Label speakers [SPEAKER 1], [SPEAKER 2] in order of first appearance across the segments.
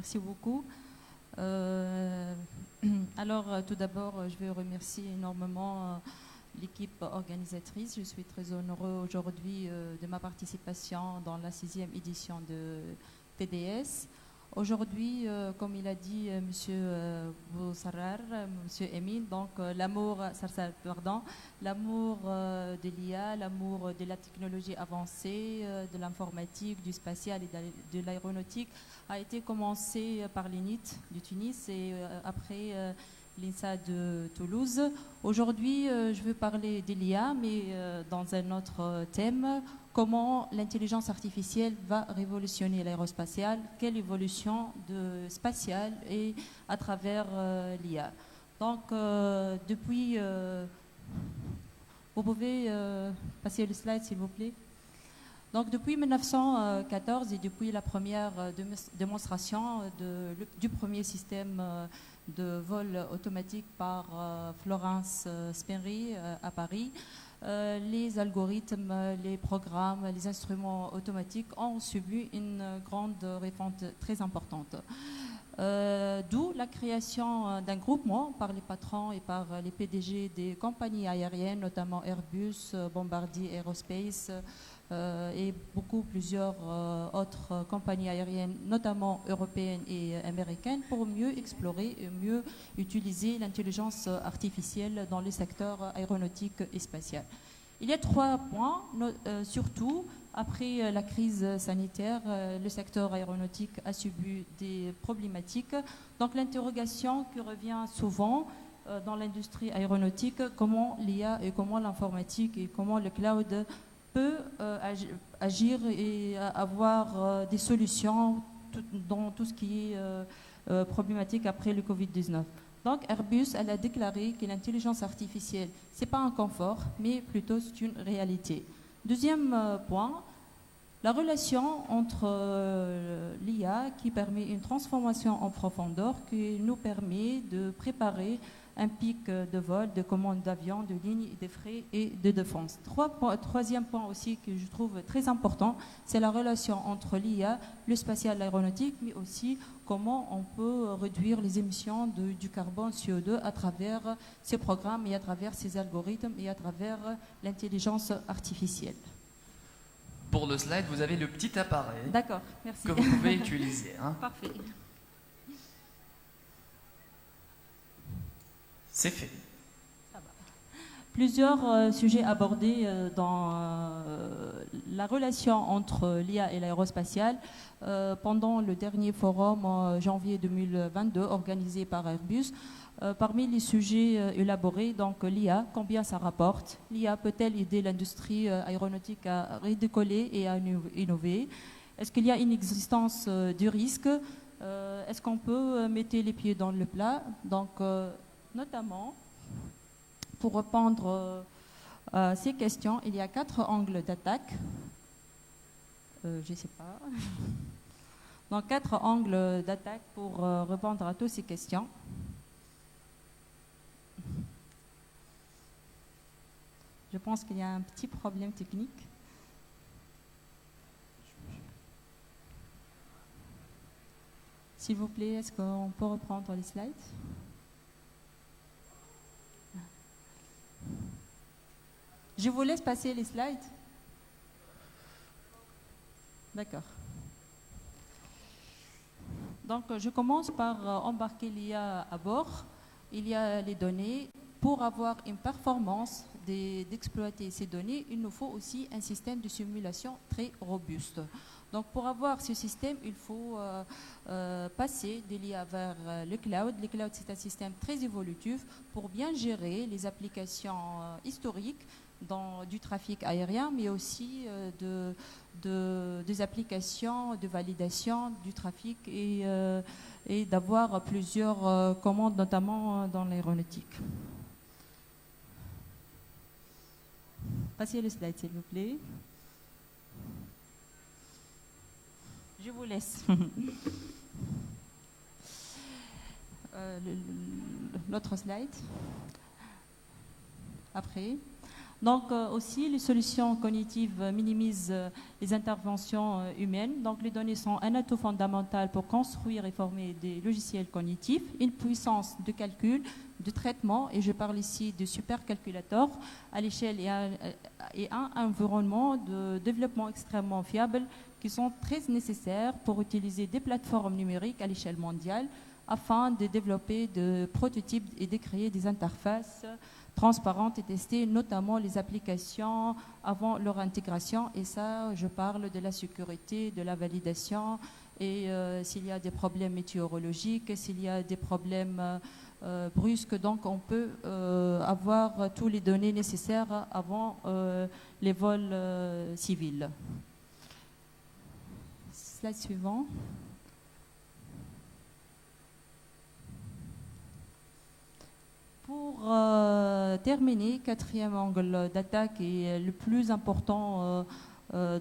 [SPEAKER 1] Merci beaucoup. Tout d'abord, je vais remercier énormément l'équipe organisatrice. Je suis très heureux aujourd'hui de ma participation dans la 6e édition de TDS. Aujourd'hui, comme il a dit Monsieur Boussarrar, Monsieur Emin, donc l'amour de l'IA, l'amour de la technologie avancée, de l'informatique, du spatial et de l'aéronautique a été commencé par l'INIT du Tunis et après l'INSA de Toulouse. Aujourd'hui, je veux parler de l'IA, mais dans un autre thème, comment l'intelligence artificielle va révolutionner l'aérospatiale, quelle évolution spatiale et à travers l'IA. Donc, vous pouvez passer le slide, s'il vous plaît. Donc, depuis 1914 et depuis la première démonstration du premier système de vol automatique par Florence Spenry à Paris, les algorithmes, les programmes, les instruments automatiques ont subi une grande réforme très importante. D'où la création d'un groupement par les patrons et par les PDG des compagnies aériennes, notamment Airbus, Bombardier Aerospace, et plusieurs autres compagnies aériennes, notamment européennes et américaines, pour mieux explorer et mieux utiliser l'intelligence artificielle dans les secteurs aéronautique et spatial. Il y a 3 points, surtout après la crise sanitaire, le secteur aéronautique a subi des problématiques. Donc l'interrogation qui revient souvent dans l'industrie aéronautique, comment l'IA et comment l'informatique et comment le cloud peut agir et avoir des solutions dans tout ce qui est problématique après le Covid-19. Donc Airbus, elle a déclaré que l'intelligence artificielle, ce n'est pas un confort, mais plutôt c'est une réalité. Deuxième point, la relation entre l'IA qui permet une transformation en profondeur, qui nous permet de préparer un pic de vol, de commande d'avion, de lignes, de frais et de défense. Troisième point aussi que je trouve très important, c'est la relation entre l'IA, le spatial, l'aéronautique, mais aussi comment on peut réduire les émissions du carbone CO2 à travers ces programmes et à travers ces algorithmes et à travers l'intelligence artificielle.
[SPEAKER 2] Pour le slide, vous avez le petit appareil.
[SPEAKER 1] D'accord, merci.
[SPEAKER 2] Que vous pouvez utiliser. Hein.
[SPEAKER 1] Parfait.
[SPEAKER 2] C'est fait.
[SPEAKER 1] Ça va. Plusieurs sujets abordés dans la relation entre l'IA et l'aérospatiale pendant le dernier forum en janvier 2022 organisé par Airbus. Parmi les sujets élaborés, donc l'IA, combien ça rapporte? L'IA peut-elle aider l'industrie aéronautique à redécoller et à innover? Est-ce qu'il y a une existence du risque? Est-ce qu'on peut mettre les pieds dans le plat? Donc, notamment, pour répondre à ces questions, il y a 4 angles d'attaque. Je ne sais pas. Donc, 4 angles d'attaque pour répondre à toutes ces questions. Je pense qu'il y a un petit problème technique. S'il vous plaît, est-ce qu'on peut reprendre les slides? Je vous laisse passer les slides. D'accord. Donc, je commence par embarquer l'IA à bord. Il y a les données. Pour avoir une performance d'exploiter ces données, il nous faut aussi un système de simulation très robuste. Donc, pour avoir ce système, il faut passer de l'IA vers le cloud. Le cloud, c'est un système très évolutif pour bien gérer les applications historiques du trafic aérien, mais aussi des applications de validation du trafic et d'avoir plusieurs commandes, notamment dans l'aéronautique. Passez le slide, s'il vous plaît. Je vous laisse. L'autre slide. Après. Donc aussi, les solutions cognitives minimisent les interventions humaines. Donc les données sont un atout fondamental pour construire et former des logiciels cognitifs, une puissance de calcul, de traitement, et je parle ici de supercalculateurs à l'échelle et un environnement de développement extrêmement fiable qui sont très nécessaires pour utiliser des plateformes numériques à l'échelle mondiale afin de développer des prototypes et de créer des interfaces transparentes et tester notamment les applications avant leur intégration. Et ça, je parle de la sécurité, de la validation et s'il y a des problèmes météorologiques, s'il y a des problèmes brusques, donc on peut avoir toutes les données nécessaires avant les vols civils. Slide suivant. Pour terminer, quatrième angle d'attaque et le plus important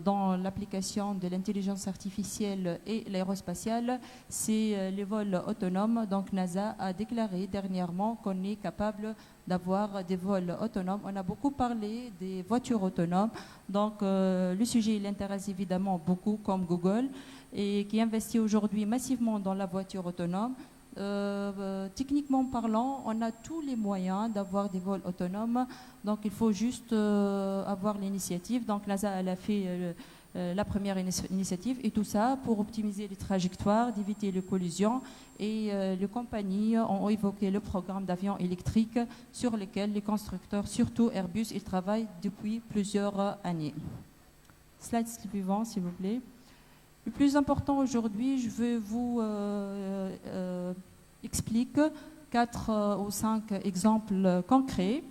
[SPEAKER 1] dans l'application de l'intelligence artificielle et l'aérospatiale, c'est les vols autonomes. Donc NASA a déclaré dernièrement qu'on est capable d'avoir des vols autonomes. On a beaucoup parlé des voitures autonomes. Donc le sujet il intéresse évidemment beaucoup comme Google et qui investit aujourd'hui massivement dans la voiture autonome. Techniquement parlant, on a tous les moyens d'avoir des vols autonomes, donc il faut juste avoir l'initiative. Donc NASA elle a fait la première initiative et tout ça pour optimiser les trajectoires, d'éviter les collisions, et les compagnies ont évoqué le programme d'avions électriques sur lequel les constructeurs, surtout Airbus, ils travaillent depuis plusieurs années. Slide suivant s'il vous plaît. Le plus important aujourd'hui, je vais vous expliquer 4 ou 5 exemples concrets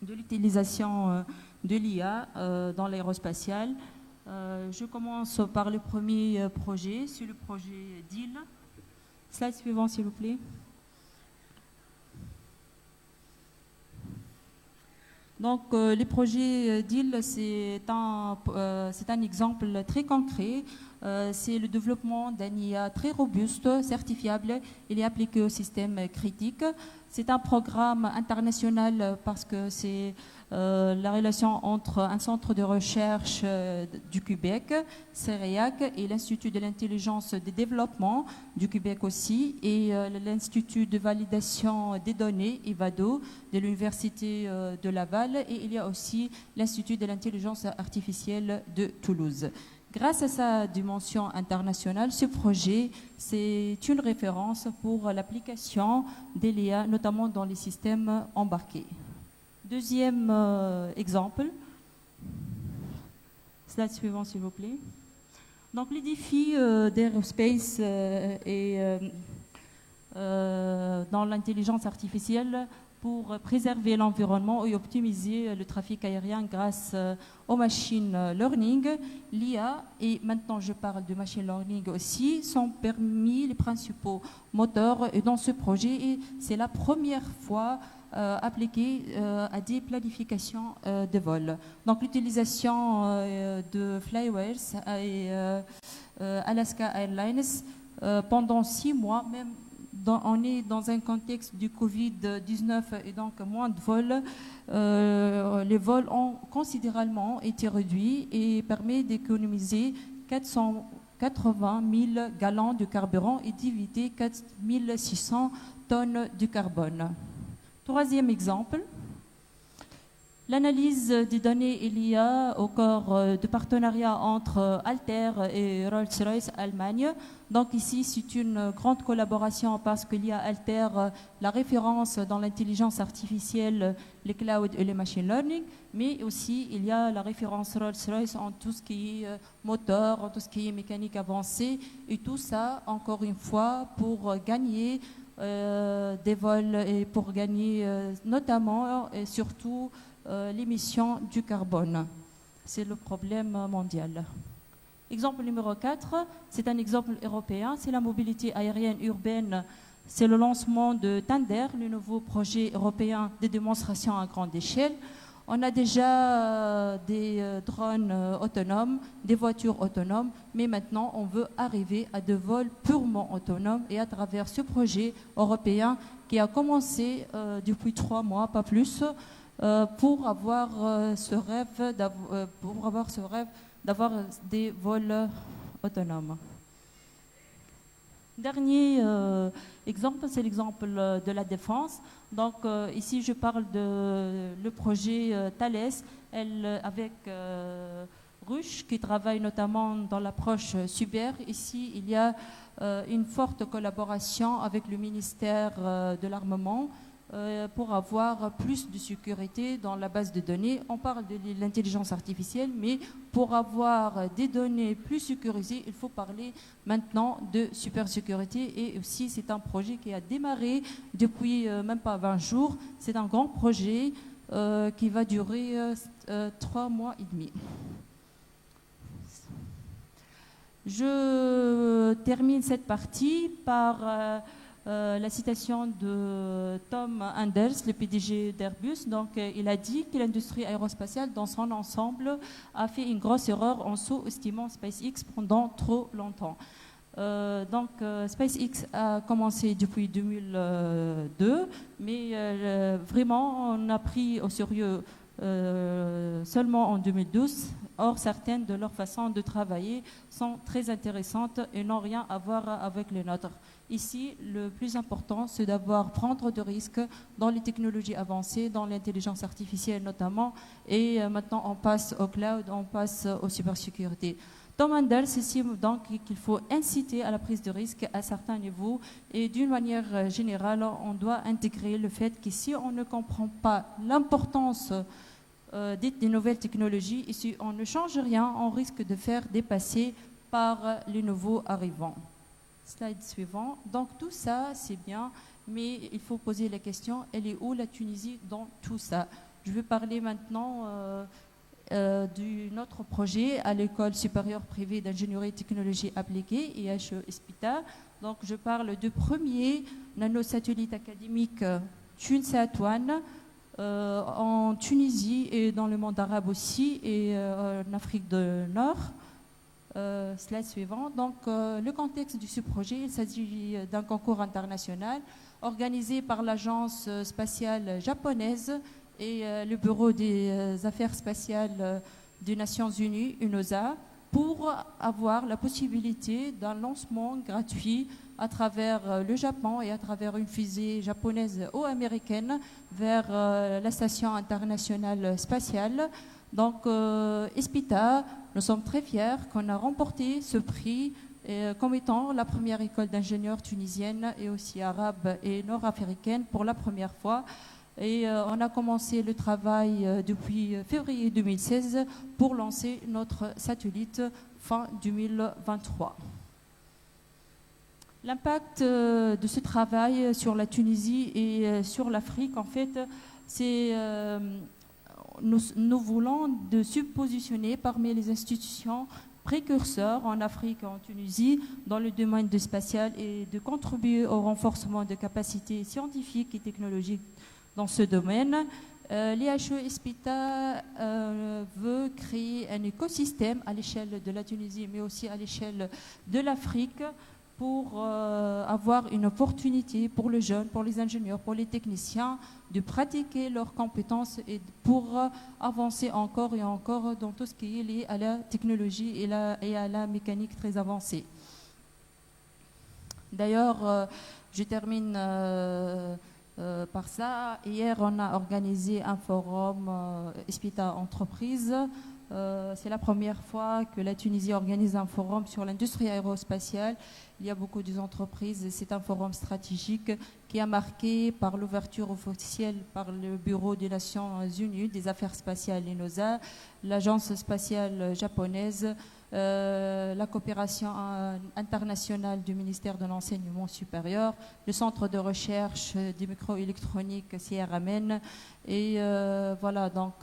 [SPEAKER 1] de l'utilisation de l'IA dans l'aérospatiale. Je commence par le premier projet, c'est le projet DEAL. Slide suivant, s'il vous plaît. Donc, le projet DEAL, c'est un exemple très concret. C'est le développement d'un IA très robuste, certifiable. Il est appliqué au système critique. C'est un programme international parce que c'est la relation entre un centre de recherche du Québec, CEREAC, et l'Institut de l'intelligence et du développement du Québec aussi, et l'Institut de validation des données, IVADO, de l'Université de Laval, et il y a aussi l'Institut de l'intelligence artificielle de Toulouse. Grâce à sa dimension internationale, ce projet, c'est une référence pour l'application des l'IA, notamment dans les systèmes embarqués. Deuxième exemple. Slide suivant, s'il vous plaît. Donc, les défis d'aerospace et dans l'intelligence artificielle pour préserver l'environnement et optimiser le trafic aérien grâce au machine learning. L'IA, et maintenant je parle de machine learning aussi, sont parmi les principaux moteurs dans ce projet, et c'est la première fois appliquée à des planifications de vol. Donc l'utilisation de Flyways et Alaska Airlines pendant 6 mois, même on est dans un contexte du Covid-19 et donc moins de vols. Les vols ont considérablement été réduits et permet d'économiser 480 000 gallons de carburant et d'éviter 4 600 tonnes de carbone. Troisième exemple. L'analyse des données et l'IA au cœur de partenariat entre Altair et Rolls-Royce Allemagne. Donc ici, c'est une grande collaboration parce qu'il y a Altair, la référence dans l'intelligence artificielle, les clouds et les machine learning, mais aussi il y a la référence Rolls-Royce en tout ce qui est moteur, en tout ce qui est mécanique avancée, et tout ça, encore une fois, pour gagner des vols et pour gagner notamment et surtout l'émission du carbone. C'est le problème mondial. Exemple numéro 4, c'est un exemple européen, c'est la mobilité aérienne urbaine. C'est le lancement de Thunder, le nouveau projet européen de démonstration à grande échelle. On a déjà des drones autonomes, des voitures autonomes, mais maintenant on veut arriver à des vols purement autonomes et à travers ce projet européen qui a commencé depuis 3 mois, pas plus, pour avoir ce rêve d'avoir des vols autonomes. Dernier exemple, c'est l'exemple de la défense. Donc ici, je parle de le projet Thales, avec Ruche, qui travaille notamment dans l'approche cyber. Ici, il y a une forte collaboration avec le ministère de l'Armement pour avoir plus de sécurité dans la base de données. On parle de l'intelligence artificielle, mais pour avoir des données plus sécurisées, il faut parler maintenant de supersécurité. Et aussi, c'est un projet qui a démarré depuis même pas 20 jours. C'est un grand projet qui va durer 3 mois et demi. Je termine cette partie par la citation de Tom Enders, le PDG d'Airbus. Donc, il a dit que l'industrie aérospatiale dans son ensemble a fait une grosse erreur en sous-estimant SpaceX pendant trop longtemps. SpaceX a commencé depuis 2002, mais vraiment, on a pris au sérieux seulement en 2012. Or, certaines de leurs façons de travailler sont très intéressantes et n'ont rien à voir avec les nôtres. Ici, le plus important, c'est d'avoir prendre de risques dans les technologies avancées, dans l'intelligence artificielle notamment, et maintenant on passe au cloud, on passe aux cybersécurité. Tom Enders estime donc qu'il faut inciter à la prise de risque à certains niveaux et d'une manière générale, on doit intégrer le fait que si on ne comprend pas l'importance des nouvelles technologies, et si on ne change rien, on risque de faire dépasser par les nouveaux arrivants. Slide suivant. Donc tout ça, c'est bien, mais il faut poser la question, elle est où la Tunisie dans tout ça? Je vais parler maintenant de notre projet à l'École supérieure privée d'ingénierie et technologie appliquée, IHE-ESPITA. Donc je parle du premier nanosatellite académique TuneSat-1 en Tunisie et dans le monde arabe aussi, et en Afrique du Nord. Slide suivant. Donc, le contexte de ce projet, il s'agit d'un concours international organisé par l'Agence spatiale japonaise et le Bureau des affaires spatiales des Nations Unies, UNOSA, pour avoir la possibilité d'un lancement gratuit à travers le Japon et à travers une fusée japonaise ou américaine vers la Station internationale spatiale. Donc, ESPITA, nous sommes très fiers qu'on a remporté ce prix comme étant la première école d'ingénieurs tunisienne et aussi arabe et nord-africaine pour la première fois. Et on a commencé le travail depuis février 2016 pour lancer notre satellite fin 2023. L'impact de ce travail sur la Tunisie et sur l'Afrique, en fait, c'est... Nous voulons de se positionner parmi les institutions précurseurs en Afrique et en Tunisie dans le domaine du spatial et de contribuer au renforcement de capacités scientifiques et technologiques dans ce domaine. L'IHE-ESPITA veut créer un écosystème à l'échelle de la Tunisie, mais aussi à l'échelle de l'Afrique, pour avoir une opportunité pour les jeunes, pour les ingénieurs, pour les techniciens, de pratiquer leurs compétences et pour avancer encore et encore dans tout ce qui est lié à la technologie et à la mécanique très avancée. D'ailleurs, je termine par ça. Hier, on a organisé un forum ESPITA Entreprise. C'est la première fois que la Tunisie organise un forum sur l'industrie aérospatiale. Il y a beaucoup d'entreprises. C'est un forum stratégique qui est marqué par l'ouverture officielle par le Bureau des Nations Unies des Affaires spatiales, l'INOSA, l'Agence spatiale japonaise, la coopération internationale du ministère de l'Enseignement supérieur, le Centre de recherche des microélectroniques CRMN. Et voilà, donc...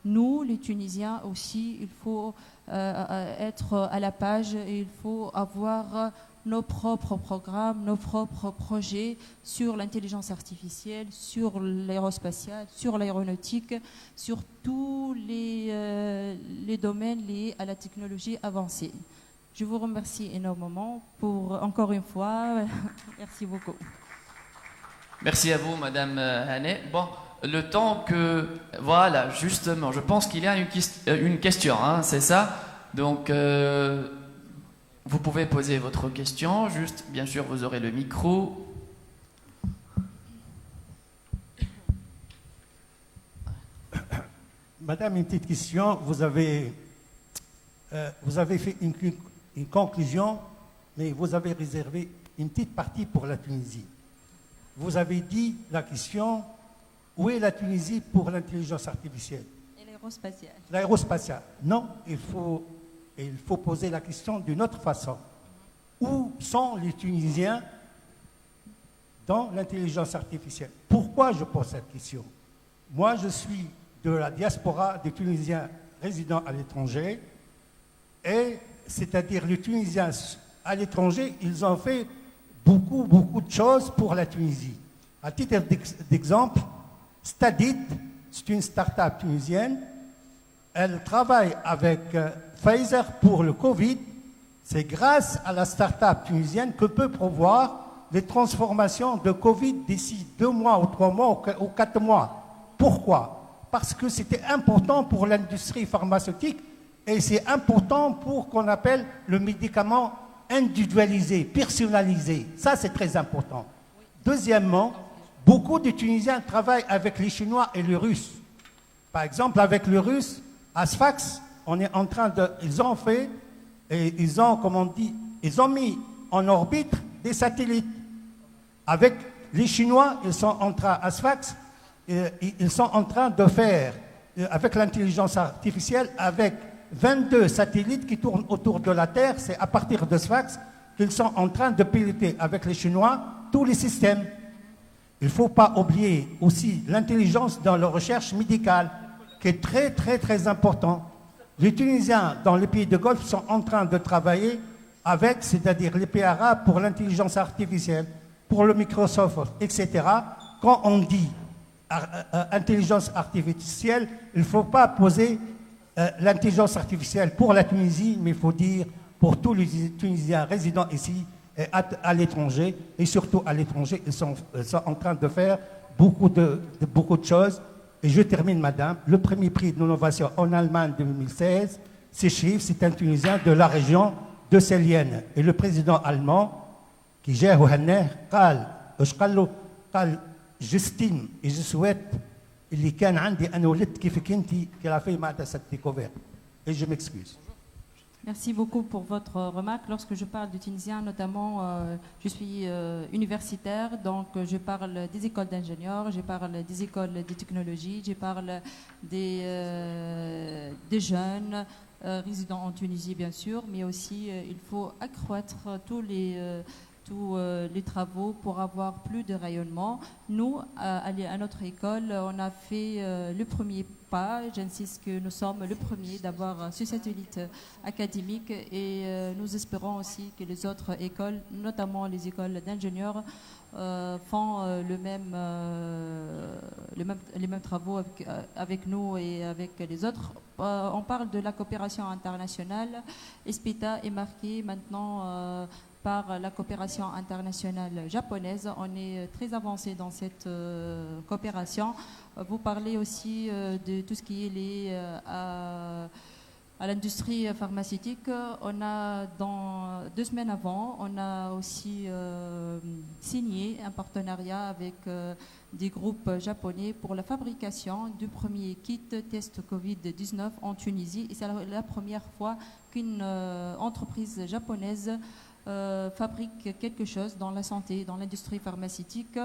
[SPEAKER 1] nous, les Tunisiens aussi, il faut être à la page et il faut avoir nos propres programmes, nos propres projets sur l'intelligence artificielle, sur l'aérospatiale, sur l'aéronautique, sur tous les domaines liés à la technologie avancée. Je vous remercie énormément pour, encore une fois, merci beaucoup.
[SPEAKER 2] Merci à vous, Madame Hanet. Bon, le temps que... Voilà, justement, je pense qu'il y a une question, hein, c'est ça? Donc, vous pouvez poser votre question. Juste, bien sûr, vous aurez le micro.
[SPEAKER 3] Madame, une petite question. Vous avez fait une conclusion, mais vous avez réservé une petite partie pour la Tunisie. Vous avez dit la question, où est la Tunisie pour l'intelligence artificielle?
[SPEAKER 1] Et l'aérospatiale.
[SPEAKER 3] L'aérospatiale. Non, il faut poser la question d'une autre façon. Où sont les Tunisiens dans l'intelligence artificielle? Pourquoi je pose cette question? Moi, je suis de la diaspora des Tunisiens résidant à l'étranger, et c'est-à-dire les Tunisiens à l'étranger, ils ont fait beaucoup de choses pour la Tunisie. À titre d'exemple, Stadit, c'est une start-up tunisienne. Elle travaille avec Pfizer pour le Covid. C'est grâce à la start-up tunisienne que peut prévoir les transformations de Covid d'ici 2 mois ou 3 mois ou 4 mois. Pourquoi? Parce que c'était important pour l'industrie pharmaceutique et c'est important pour qu'on appelle le médicament individualisé, personnalisé. Ça, c'est très important. Deuxièmement, beaucoup de Tunisiens travaillent avec les Chinois et les Russes. Par exemple, avec les Russes, à Sfax, on est en train de... Ils ont fait, et ils ont, comme on dit, ils ont mis en orbite des satellites. Avec les Chinois, ils sont en train, à Sfax, ils sont en train de faire, avec l'intelligence artificielle, avec 22 satellites qui tournent autour de la Terre, c'est à partir de Sfax qu'ils sont en train de piloter avec les Chinois tous les systèmes. Il ne faut pas oublier aussi l'intelligence dans la recherche médicale, qui est très important. Les Tunisiens dans les pays de Golfe sont en train de travailler avec, c'est-à-dire les pays arabes, pour l'intelligence artificielle, pour le Microsoft, etc. Quand on dit intelligence artificielle, il ne faut pas poser l'intelligence artificielle pour la Tunisie, mais il faut dire pour tous les Tunisiens résidant ici et à l'étranger, et surtout à l'étranger, ils sont en train de faire beaucoup de choses. Et je termine, madame, le premier prix d'innovation en Allemagne 2016, ces chiffres, c'est un Tunisien de la région de Célienne. Et le président allemand, qui gère قال j'estime et je souhaite اللي كان عندي أنا ولدت كيفك أنت qui a fait cette découverte. Et je m'excuse.
[SPEAKER 1] Merci beaucoup pour votre remarque. Lorsque je parle du tunisien, notamment, je suis universitaire, donc je parle des écoles d'ingénieurs, je parle des écoles de technologie, je parle des jeunes résidant en Tunisie, bien sûr, mais aussi il faut accroître tous les travaux pour avoir plus de rayonnement. Nous, à notre école, on a fait le premier pas. J'insiste que nous sommes le premier d'avoir ce satellite académique et nous espérons aussi que les autres écoles, notamment les écoles d'ingénieurs, font les mêmes travaux avec nous et avec les autres. On parle de la coopération internationale. ESPITA est marqué maintenant par la coopération internationale japonaise. On est très avancé dans cette coopération. Vous parlez aussi de tout ce qui est lié à l'industrie pharmaceutique. On a, 2 semaines avant, on a aussi signé un partenariat avec des groupes japonais pour la fabrication du premier kit test Covid-19 en Tunisie. Et c'est la première fois qu'une entreprise japonaise fabrique quelque chose dans la santé, dans l'industrie pharmaceutique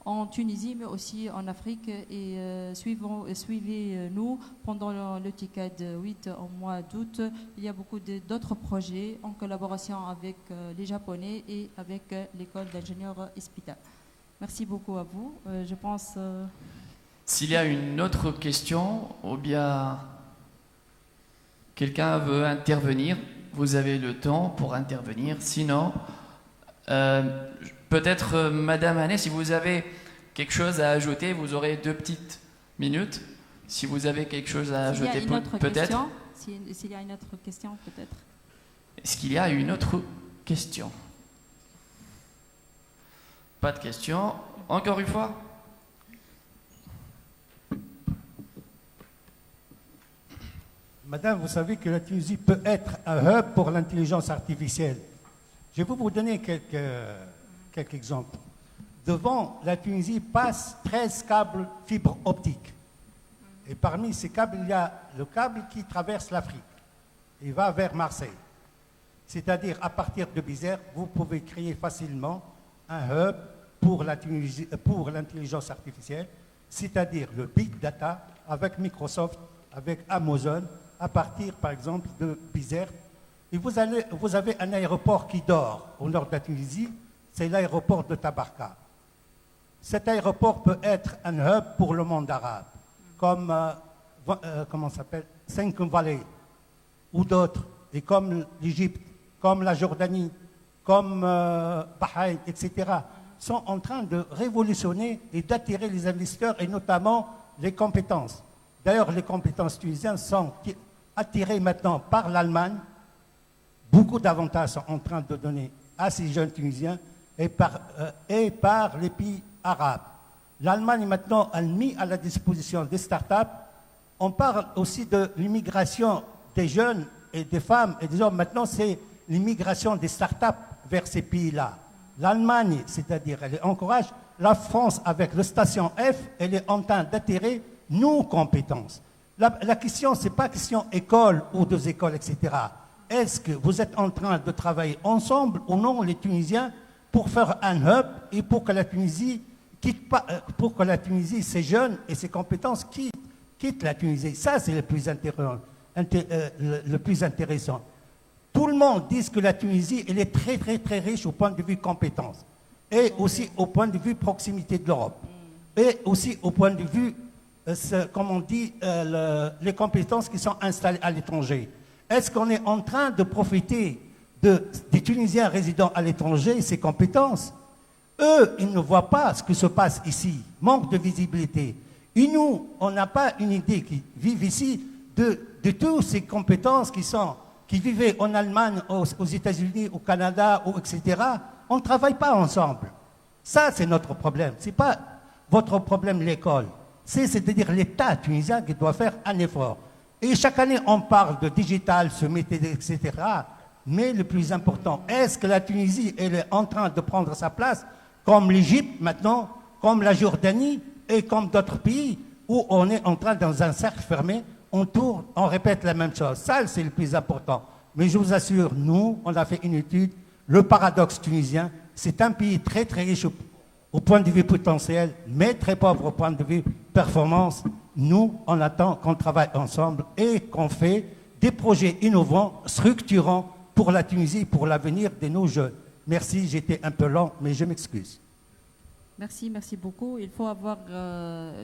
[SPEAKER 1] en Tunisie, mais aussi en Afrique. Et suivez-nous pendant le TICAD 8 au mois d'août. Il y a beaucoup d'autres projets en collaboration avec les Japonais et avec l'école d'ingénieurs ESPITA. Merci beaucoup à vous. Je pense...
[SPEAKER 2] S'il y a une autre question, ou bien quelqu'un veut intervenir, vous avez le temps pour intervenir. Sinon, Peut-être, Madame Hannet, si vous avez quelque chose à ajouter, vous aurez 2 petites minutes. Si vous avez quelque chose à ajouter, peut-être.
[SPEAKER 1] S'il y a une autre question, peut-être.
[SPEAKER 2] Est-ce qu'il y a une autre question? Pas de question. Encore une fois?
[SPEAKER 3] Madame, vous savez que la Tunisie peut être un hub pour l'intelligence artificielle. Je vais vous donner quelques exemples. Devant la Tunisie passent 13 câbles fibre optique. Et parmi ces câbles, il y a le câble qui traverse l'Afrique. Il va vers Marseille. C'est-à-dire, à partir de Bizerte, vous pouvez créer facilement un hub pour l'intelligence artificielle, c'est-à-dire le big data avec Microsoft, avec Amazon, à partir, par exemple, de Bizerte. Et vous avez un aéroport qui dort au nord de la Tunisie, c'est l'aéroport de Tabarka. Cet aéroport peut être un hub pour le monde arabe, comme, comment ça s'appelle, Silicon Valley, ou d'autres, et comme l'Égypte, comme la Jordanie, comme Bahreïn, etc., sont en train de révolutionner et d'attirer les investisseurs, et notamment les compétences. D'ailleurs, les compétences tunisiennes sont attirées maintenant par l'Allemagne. Beaucoup d'avantages sont en train de donner à ces jeunes Tunisiens et par les pays arabes. L'Allemagne maintenant a mis à la disposition des startups. On parle aussi de l'immigration des jeunes et des femmes et des hommes. Maintenant, c'est l'immigration des startups vers ces pays-là. L'Allemagne, c'est-à-dire, elle encourage. La France, avec le station F, elle est en train d'attirer nos compétences. La question, ce n'est pas question école ou 2 écoles, etc. Est-ce que vous êtes en train de travailler ensemble ou non, les Tunisiens, pour faire un hub et pour que la Tunisie ces jeunes et ses compétences quittent la Tunisie? Ça, c'est le plus intéressant. Tout le monde dit que la Tunisie, elle est très, très, très riche au point de vue compétences et aussi au point de vue proximité de l'Europe et aussi au point de vue, comme on dit, les compétences qui sont installées à l'étranger. Est-ce qu'on est en train de profiter des Tunisiens résidant à l'étranger, ces compétences? Eux, ils ne voient pas ce qui se passe ici, manque de visibilité. Et nous, on n'a pas une idée qui vivent ici de toutes ces compétences qui vivaient en Allemagne, aux États-Unis, au Canada, etc. On ne travaille pas ensemble. Ça, c'est notre problème. Ce n'est pas votre problème, l'école. C'est-à-dire l'État tunisien qui doit faire un effort. Et chaque année, on parle de digital, ce métier, etc. Mais le plus important, est-ce que la Tunisie elle est en train de prendre sa place, comme l'Égypte maintenant, comme la Jordanie et comme d'autres pays, où on est en train, dans un cercle fermé, on tourne, on répète la même chose. Ça, c'est le plus important. Mais je vous assure, nous, on a fait une étude. Le paradoxe tunisien, c'est un pays très, très riche au point de vue potentiel, mais très pauvre au point de vue performance. Nous, on attend qu'on travaille ensemble et qu'on fait des projets innovants, structurants pour la Tunisie, pour l'avenir de nos jeunes. Merci, j'étais un peu lent, mais je m'excuse.
[SPEAKER 1] Merci beaucoup. Il faut avoir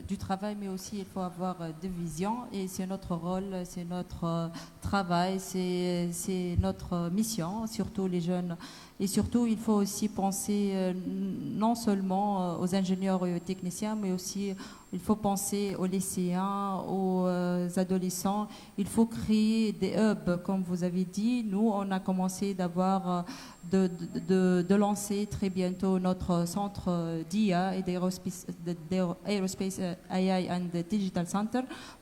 [SPEAKER 1] du travail, mais aussi il faut avoir des visions. Et c'est notre rôle, c'est notre travail, c'est notre mission, surtout les jeunes. Et surtout, il faut aussi penser non seulement aux ingénieurs et aux techniciens, mais aussi il faut penser aux lycéens, aux adolescents. Il faut créer des hubs, comme vous avez dit. Nous, on a commencé de lancer très bientôt notre centre d'IA et d'Aerospace AI and Digital Center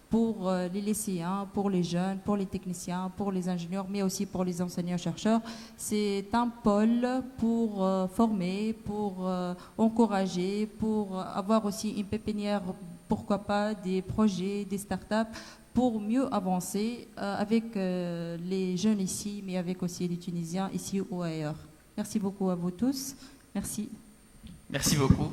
[SPEAKER 1] pour les lycéens, pour les jeunes, pour les techniciens, pour les ingénieurs, mais aussi pour les enseignants-chercheurs. C'est un pôle pour former, pour encourager, pour avoir aussi une pépinière, pourquoi pas, des projets, des startups, pour mieux avancer avec les jeunes ici, mais avec aussi les Tunisiens ici ou ailleurs. Merci beaucoup à vous tous. Merci.
[SPEAKER 2] Merci beaucoup.